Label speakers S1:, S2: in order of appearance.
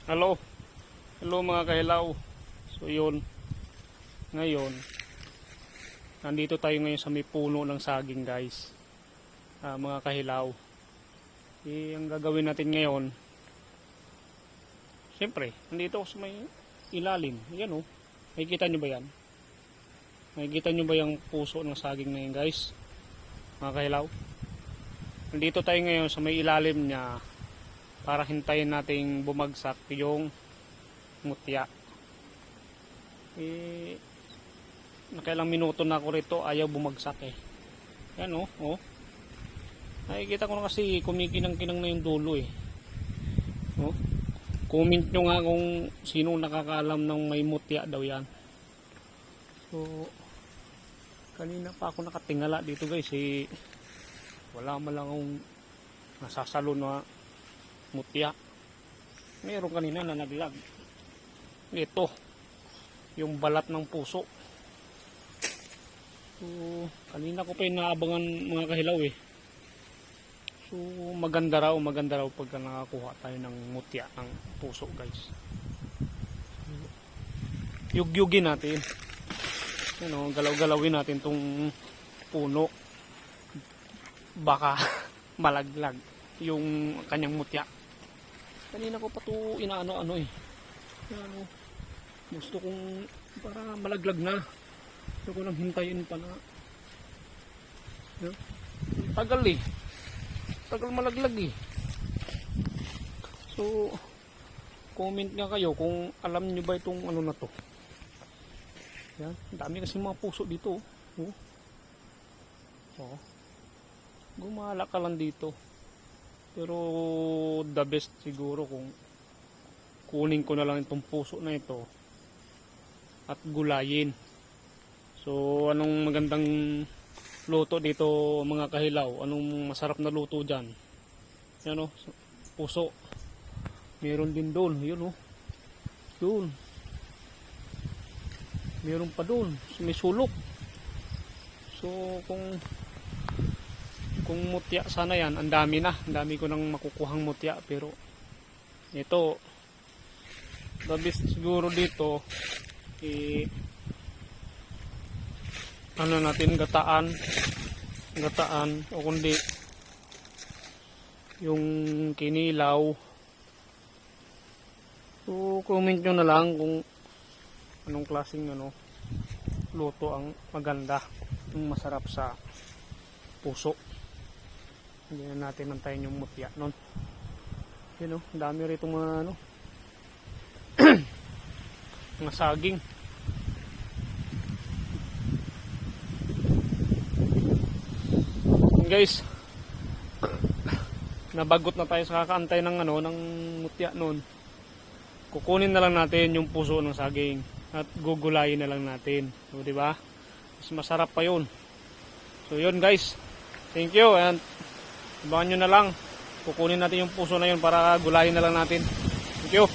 S1: Hello. Hello mga kahilaw. So yun. Ngayon, nandito tayo ngayon sa may puno ng saging guys. Mga kahilaw. Ang gagawin natin ngayon, siyempre, nandito ako sa may ilalim. Ayan o. Makikita nyo ba yan? Makikita nyo ba yung puso ng saging na yun guys? Mga kahilaw. Nandito tayo ngayon sa may ilalim niya para hintayin nating bumagsak yung mutya. Nakailang minuto na ako rito, ayaw bumagsak eh. Yan oh, oh. Nakikita ko na kasi kumikinang-kinang na yung dulo eh. Oh. Comment nyo nga kung sino nakakaalam ng may mutya daw yan. So, kanina pa ako nakatingala dito guys eh. Wala man lang akong nasasalo na mutya. Meron kanina na naglag. Ito yung balat ng puso. So kanina ko pa inaabangan mga kahilaw eh. So maganda raw pagka nakakuha tayo ng mutya ng puso guys. Yugyugin natin. Ano, galaw-galawin natin tong puno. Baka malaglag yung kanyang mutya. Kanina ko pa to inaano-ano eh. Ano, gusto kong para malaglag na. Gusto ko lang hintayin pa na. Tagal eh. Tagal malaglag eh. So, comment nga kayo kung alam nyo ba itong ano na to. Yan, dami kasi mga puso dito. Oh. Oh. Gumala ka lang dito. Pero the best siguro kung kunin ko na lang itong puso na ito at gulayin. So anong magandang luto dito mga kahilaw? Anong masarap na luto dyan? Yan o, puso. Meron din doon. Yun o. Doon. Meron pa doon. May sulok. So kung mutya sana yan, ang dami na. Ang dami ko nang makukuhang mutya. Pero ito, the best siguro dito, ano natin, gataan o kundi yung kinilaw. So comment nyo na lang kung anong klaseng ano, luto ang maganda, yung masarap sa puso. Hindi na natin nantayin yung mutya nun. Yun o, dami rito mga ano mga saging. Guys, nabagot na tayo sa kakaantay ng ano, ng mutya nun. Kukunin na lang natin yung puso ng saging at gugulayin na lang natin. So, di ba? Mas masarap pa 'yun. So, 'yun guys. Thank you and abangan nyo na lang. Kukunin natin yung puso na 'yun para gulayin na lang natin. Thank you.